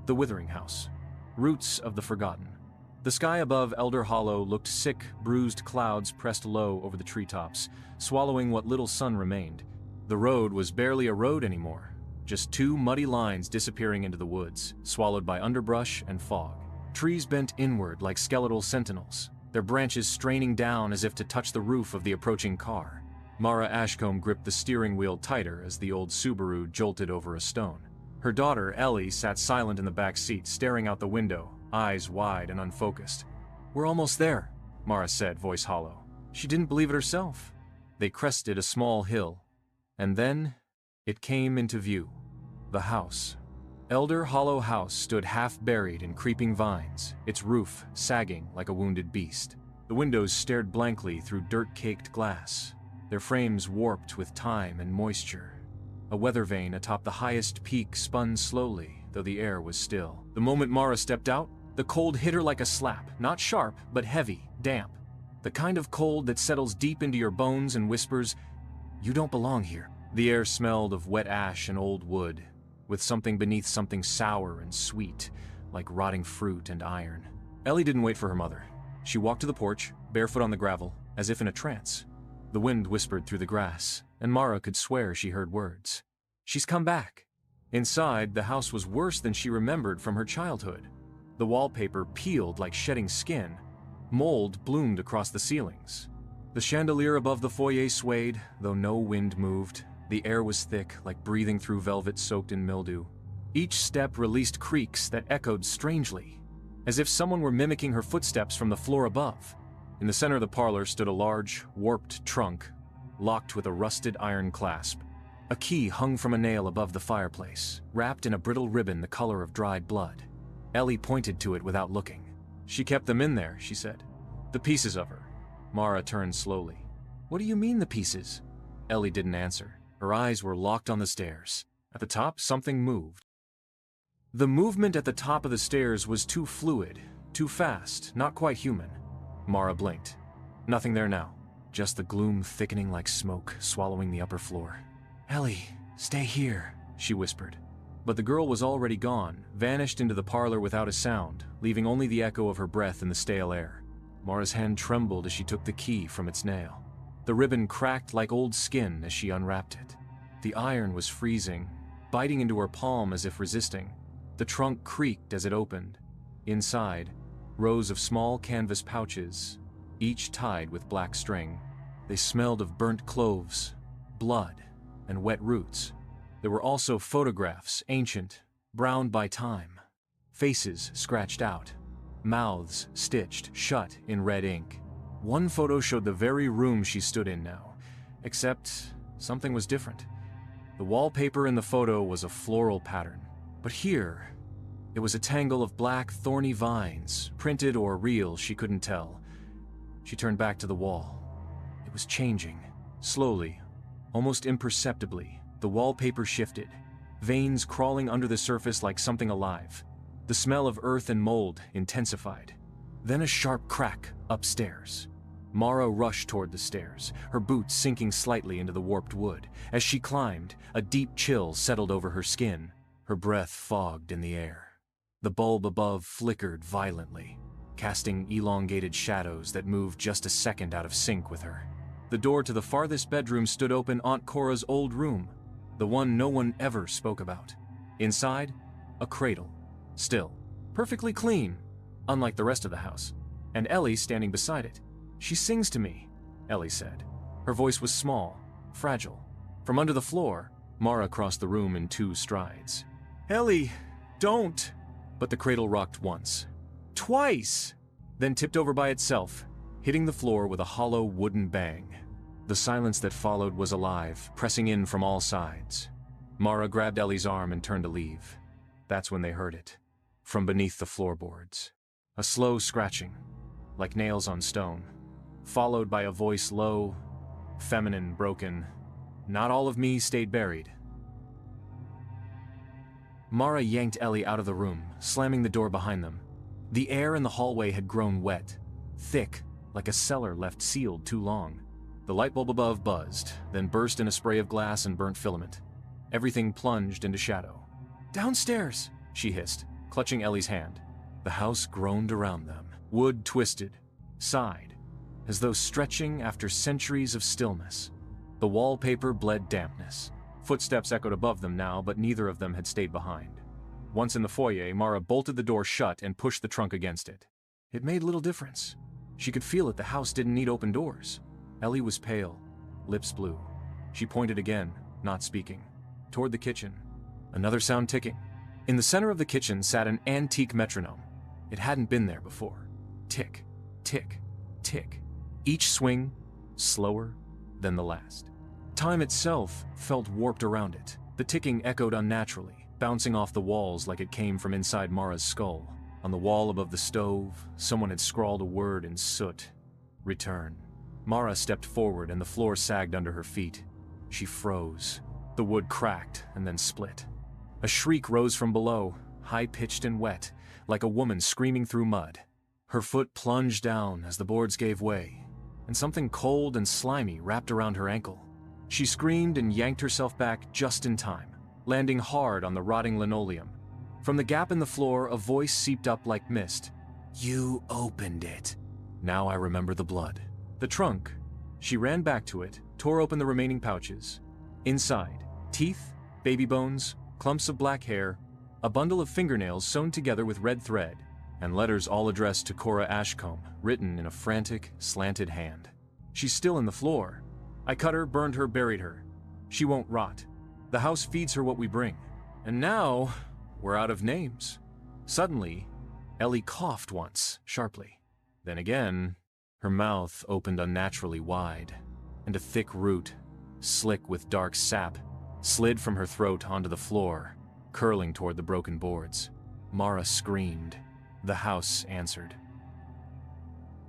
The Withering House. Roots of the Forgotten. The sky above Elder Hollow looked sick, bruised clouds pressed low over the treetops, swallowing what little sun remained. The road was barely a road anymore, just two muddy lines disappearing into the woods, swallowed by underbrush and fog. Trees bent inward like skeletal sentinels, their branches straining down as if to touch the roof of the approaching car. Mara Ashcombe gripped the steering wheel tighter as the old Subaru jolted over a stone. Her daughter, Ellie, sat silent in the back seat, staring out the window, eyes wide and unfocused. "We're almost there," Mara said, voice hollow. She didn't believe it herself. They crested a small hill, and then it came into view. The house. Elder Hollow House stood half buried in creeping vines, its roof sagging like a wounded beast. The windows stared blankly through dirt-caked glass, their frames warped with time and moisture. A weather vane atop the highest peak spun slowly, though the air was still. The moment Mara stepped out, the cold hit her like a slap, not sharp, but heavy, damp. The kind of cold that settles deep into your bones and whispers, "You don't belong here." The air smelled of wet ash and old wood, with something beneath something sour and sweet, like rotting fruit and iron. Ellie didn't wait for her mother. She walked to the porch, barefoot on the gravel, as if in a trance. The wind whispered through the grass, and Mara could swear she heard words. She's come back. Inside, the house was worse than she remembered from her childhood. The wallpaper peeled like shedding skin. Mold bloomed across the ceilings. The chandelier above the foyer swayed, though no wind moved. The air was thick, like breathing through velvet soaked in mildew. Each step released creaks that echoed strangely, as if someone were mimicking her footsteps from the floor above. In the center of the parlor stood a large, warped trunk, locked with a rusted iron clasp. A key hung from a nail above the fireplace, wrapped in a brittle ribbon the color of dried blood. Ellie pointed to it without looking. "She kept them in there," she said. "The pieces of her." Mara turned slowly. "What do you mean, the pieces?" Ellie didn't answer. Her eyes were locked on the stairs. At the top, something moved. The movement at the top of the stairs was too fluid, too fast, not quite human. Mara blinked. Nothing there now. Just the gloom thickening like smoke, swallowing the upper floor. "Ellie, stay here," she whispered. But the girl was already gone, vanished into the parlor without a sound, leaving only the echo of her breath in the stale air. Mara's hand trembled as she took the key from its nail. The ribbon cracked like old skin as she unwrapped it. The iron was freezing, biting into her palm as if resisting. The trunk creaked as it opened. Inside, rows of small canvas pouches, each tied with black string. They smelled of burnt cloves, blood, and wet roots. There were also photographs, ancient, browned by time. Faces scratched out, mouths stitched shut in red ink. One photo showed the very room she stood in now, except something was different. The wallpaper in the photo was a floral pattern, but here, it was a tangle of black, thorny vines, printed or real, she couldn't tell. She turned back to the wall. It was changing, slowly, almost imperceptibly. The wallpaper shifted, veins crawling under the surface like something alive. The smell of earth and mold intensified. Then a sharp crack upstairs. Mara rushed toward the stairs, her boots sinking slightly into the warped wood. As she climbed, a deep chill settled over her skin. Her breath fogged in the air. The bulb above flickered violently, casting elongated shadows that moved just a second out of sync with her. The door to the farthest bedroom stood open, Aunt Cora's old room, the one no one ever spoke about. Inside, a cradle, still, perfectly clean, unlike the rest of the house, and Ellie standing beside it. "She sings to me," Ellie said. Her voice was small, fragile. From under the floor, Mara crossed the room in 2 strides. "Ellie, don't!" But the cradle rocked once, twice, then tipped over by itself, hitting the floor with a hollow wooden bang. The silence that followed was alive, pressing in from all sides. Mara grabbed Ellie's arm and turned to leave. That's when they heard it, from beneath the floorboards. A slow scratching, like nails on stone, followed by a voice low, feminine, broken. "Not all of me stayed buried." Mara yanked Ellie out of the room, slamming the door behind them. The air in the hallway had grown wet, thick, like a cellar left sealed too long. The light bulb above buzzed, then burst in a spray of glass and burnt filament. Everything plunged into shadow. "Downstairs," she hissed, clutching Ellie's hand. The house groaned around them. Wood twisted, sighed, as though stretching after centuries of stillness. The wallpaper bled dampness. Footsteps echoed above them now, but neither of them had stayed behind. Once in the foyer, Mara bolted the door shut and pushed the trunk against it. It made little difference. She could feel it, the house didn't need open doors. Ellie was pale, lips blue. She pointed again, not speaking, toward the kitchen. Another sound ticking. In the center of the kitchen sat an antique metronome. It hadn't been there before. Tick, tick, tick. Each swing slower than the last. Time itself felt warped around it. The ticking echoed unnaturally, bouncing off the walls like it came from inside Mara's skull. On the wall above the stove, someone had scrawled a word in soot. Return. Mara stepped forward and the floor sagged under her feet. She froze. The wood cracked and then split. A shriek rose from below, high-pitched and wet, like a woman screaming through mud. Her foot plunged down as the boards gave way, and something cold and slimy wrapped around her ankle. She screamed and yanked herself back just in time, landing hard on the rotting linoleum. From the gap in the floor, a voice seeped up like mist. You opened it. Now I remember the blood. The trunk. She ran back to it, tore open the remaining pouches. Inside, teeth, baby bones, clumps of black hair, a bundle of fingernails sewn together with red thread, and letters all addressed to Cora Ashcombe, written in a frantic, slanted hand. She's still in the floor. I cut her, burned her, buried her. She won't rot. The house feeds her what we bring. And now, we're out of names. Suddenly, Ellie coughed once, sharply. Then again, her mouth opened unnaturally wide, and a thick root, slick with dark sap, slid from her throat onto the floor, curling toward the broken boards. Mara screamed. The house answered.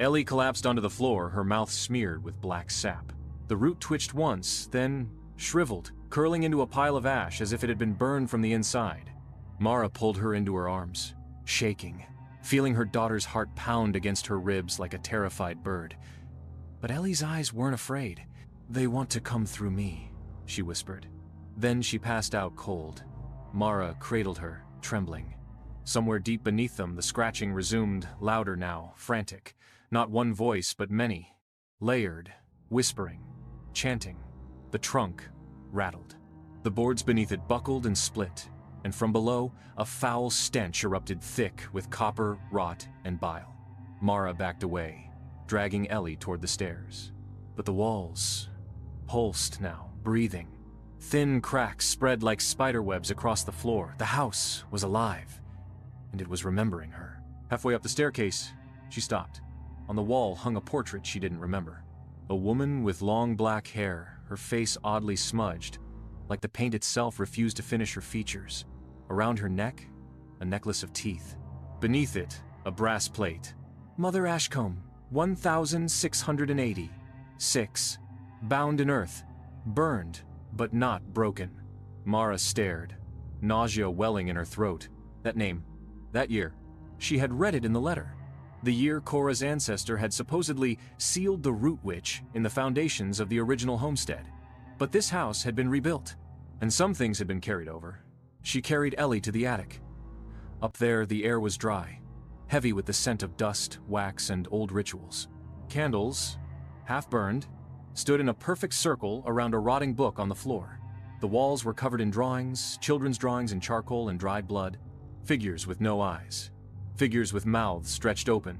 Ellie collapsed onto the floor, her mouth smeared with black sap. The root twitched once, then shriveled, curling into a pile of ash as if it had been burned from the inside. Mara pulled her into her arms, shaking, feeling her daughter's heart pound against her ribs like a terrified bird. But Ellie's eyes weren't afraid. They want to come through me, she whispered. Then she passed out cold. Mara cradled her, trembling. Somewhere deep beneath them, the scratching resumed, louder now, frantic. Not one voice, but many. Layered, whispering, chanting. The trunk rattled. The boards beneath it buckled and split, and from below, a foul stench erupted thick with copper, rot, and bile. Mara backed away, dragging Ellie toward the stairs. But the walls pulsed now, breathing. Thin cracks spread like spiderwebs across the floor. The house was alive, and it was remembering her. Halfway up the staircase, she stopped. On the wall hung a portrait she didn't remember. A woman with long black hair, her face oddly smudged, like the paint itself refused to finish her features. Around her neck, a necklace of teeth. Beneath it, a brass plate. Mother Ashcombe, 1680. 6. Bound in earth. Burned, but not broken. Mara stared, nausea welling in her throat. That name, that year. She had read it in the letter. The year Cora's ancestor had supposedly sealed the root witch in the foundations of the original homestead. But this house had been rebuilt, and some things had been carried over. She carried Ellie to the attic. Up there, the air was dry, heavy with the scent of dust, wax, and old rituals. Candles, half burned, stood in a perfect circle around a rotting book on the floor. The walls were covered in drawings, children's drawings in charcoal and dried blood, figures with no eyes, figures with mouths stretched open,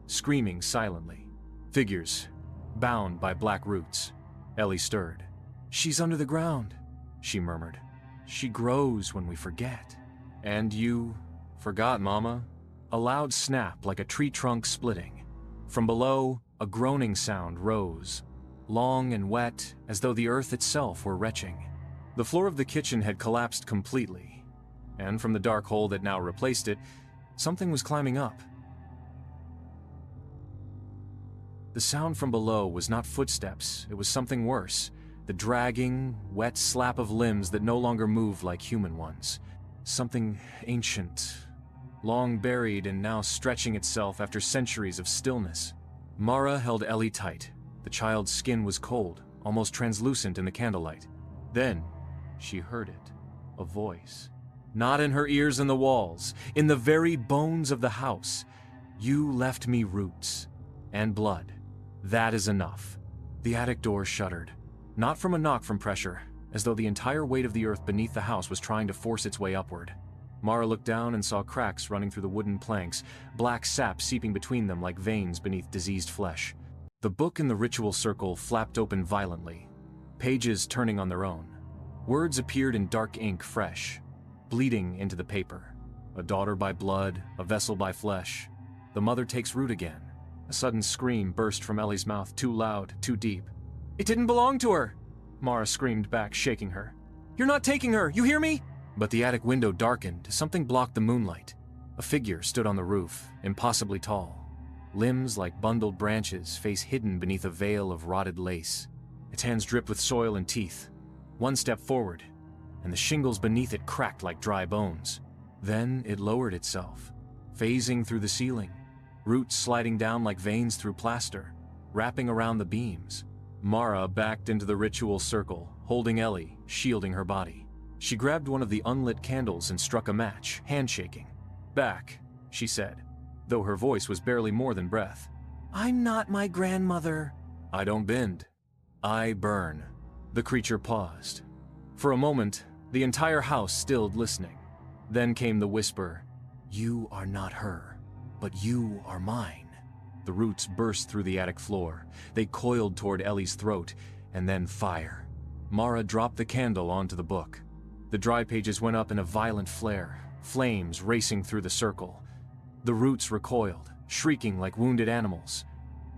screaming silently, figures bound by black roots. Ellie stirred. She's under the ground, she murmured. She grows when we forget. And you forgot, Mama. A loud snap like a tree trunk splitting. From below, a groaning sound rose, long and wet, as though the earth itself were retching. The floor of the kitchen had collapsed completely, and from the dark hole that now replaced it, something was climbing up. The sound from below was not footsteps, it was something worse. The dragging, wet slap of limbs that no longer moved like human ones. Something ancient, long buried and now stretching itself after centuries of stillness. Mara held Ellie tight. The child's skin was cold, almost translucent in the candlelight. Then, she heard it. A voice. Not in her ears and the walls, in the very bones of the house. You left me roots and blood. That is enough. The attic door shuddered, not from a knock from pressure, as though the entire weight of the earth beneath the house was trying to force its way upward. Mara looked down and saw cracks running through the wooden planks, black sap seeping between them like veins beneath diseased flesh. The book in the ritual circle flapped open violently, pages turning on their own. Words appeared in dark ink, fresh, bleeding into the paper. A daughter by blood, a vessel by flesh. The mother takes root again. A sudden scream burst from Ellie's mouth, too loud, too deep. "It didn't belong to her!" Mara screamed back, shaking her. "You're not taking her, you hear me?" But the attic window darkened, something blocked the moonlight. A figure stood on the roof, impossibly tall. Limbs like bundled branches, face hidden beneath a veil of rotted lace. Its hands dripped with soil and teeth. One step forward, and the shingles beneath it cracked like dry bones. Then it lowered itself, phasing through the ceiling, roots sliding down like veins through plaster, wrapping around the beams. Mara backed into the ritual circle, holding Ellie, shielding her body. She grabbed one of the unlit candles and struck a match, handshaking. "Back," she said, though her voice was barely more than breath. "I'm not my grandmother." "I don't bend. I burn." The creature paused. For a moment, the entire house stilled, listening. Then came the whisper, "You are not her, but you are mine." The roots burst through the attic floor. They coiled toward Ellie's throat, and then fire. Mara dropped the candle onto the book. The dry pages went up in a violent flare, flames racing through the circle. The roots recoiled, shrieking like wounded animals.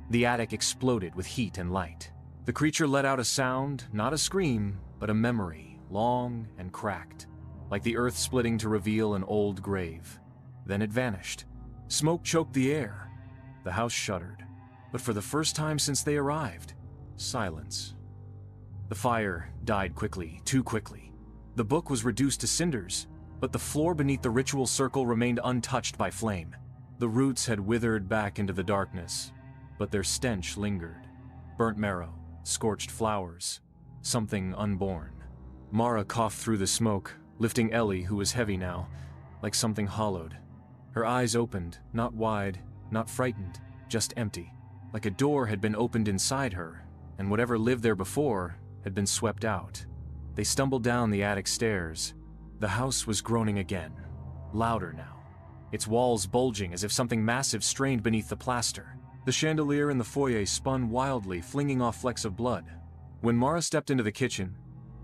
The attic exploded with heat and light. The creature let out a sound, not a scream, but a memory, long and cracked, like the earth splitting to reveal an old grave. Then it vanished. Smoke choked the air. The house shuddered, but for the first time since they arrived, silence. The fire died quickly, too quickly. The book was reduced to cinders, but the floor beneath the ritual circle remained untouched by flame. The roots had withered back into the darkness, but their stench lingered. Burnt marrow, scorched flowers, something unborn. Mara coughed through the smoke, lifting Ellie, who was heavy now, like something hollowed. Her eyes opened, not wide, not frightened, just empty, like a door had been opened inside her, and whatever lived there before had been swept out. They stumbled down the attic stairs. The house was groaning again, louder now, its walls bulging as if something massive strained beneath the plaster. The chandelier in the foyer spun wildly, flinging off flecks of blood. When Mara stepped into the kitchen,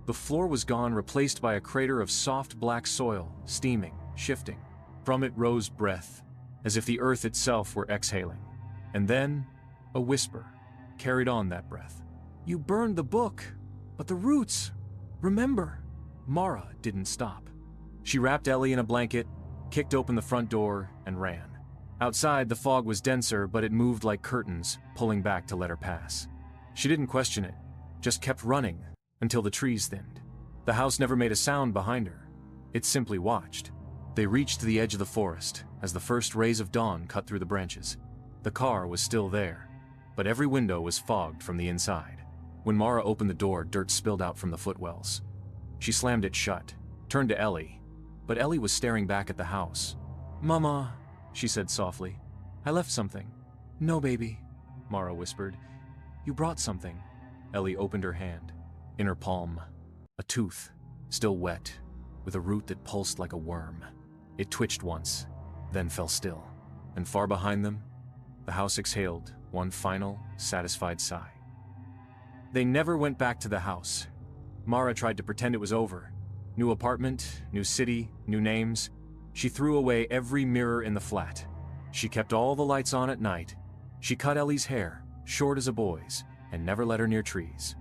the floor was gone, replaced by a crater of soft black soil, steaming, shifting. From it rose breath, as if the earth itself were exhaling. And then, a whisper carried on that breath. "You burned the book, but the roots, remember." Mara didn't stop. She wrapped Ellie in a blanket, kicked open the front door, and ran. Outside, the fog was denser, but it moved like curtains, pulling back to let her pass. She didn't question it, just kept running until the trees thinned. The house never made a sound behind her. It simply watched. They reached the edge of the forest as the first rays of dawn cut through the branches. The car was still there, but every window was fogged from the inside. When Mara opened the door, dirt spilled out from the footwells. She slammed it shut, turned to Ellie, but Ellie was staring back at the house. "Mama," she said softly, "I left something." "No, baby," Mara whispered. "You brought something." Ellie opened her hand. In her palm, a tooth, still wet, with a root that pulsed like a worm. It twitched once, then fell still, and far behind them, the house exhaled one final, satisfied sigh. They never went back to the house. Mara tried to pretend it was over. New apartment, new city, new names. She threw away every mirror in the flat. She kept all the lights on at night. She cut Ellie's hair, short as a boy's, and never let her near trees.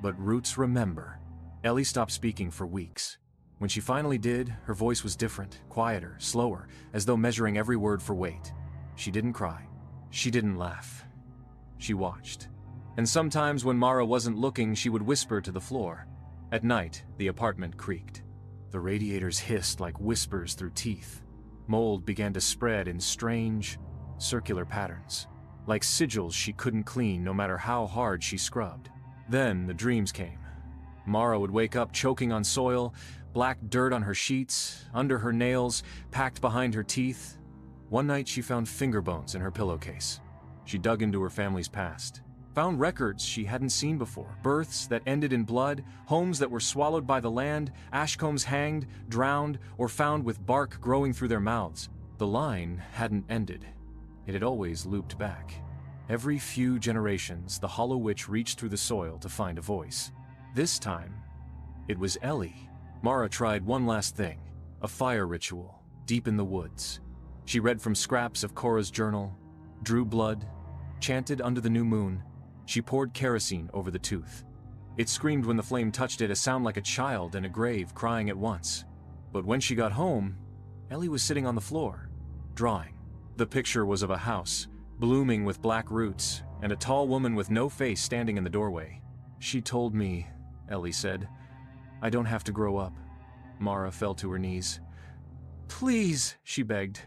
But roots remember. Ellie stopped speaking for weeks. When she finally did, her voice was different, quieter, slower, as though measuring every word for weight. She didn't cry. She didn't laugh. She watched. And sometimes when Mara wasn't looking, she would whisper to the floor. At night, the apartment creaked. The radiators hissed like whispers through teeth. Mold began to spread in strange, circular patterns, like sigils she couldn't clean no matter how hard she scrubbed. Then the dreams came. Mara would wake up choking on soil, black dirt on her sheets, under her nails, packed behind her teeth. One night she found finger bones in her pillowcase. She dug into her family's past, found records she hadn't seen before, births that ended in blood, homes that were swallowed by the land, ashcombs hanged, drowned, or found with bark growing through their mouths. The line hadn't ended. It had always looped back. Every few generations, the Hollow Witch reached through the soil to find a voice. This time, it was Ellie. Mara tried one last thing, a fire ritual, deep in the woods. She read from scraps of Cora's journal, drew blood, chanted under the new moon. She poured kerosene over the tooth. It screamed when the flame touched it, a sound like a child in a grave crying at once. But when she got home, Ellie was sitting on the floor, drawing. The picture was of a house, blooming with black roots, and a tall woman with no face standing in the doorway. "She told me," Ellie said, "I don't have to grow up." Mara fell to her knees. "Please," she begged,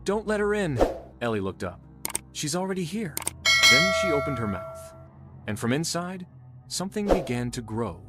"don't let her in." Ellie looked up. "She's already here." Then she opened her mouth, and from inside, something began to grow.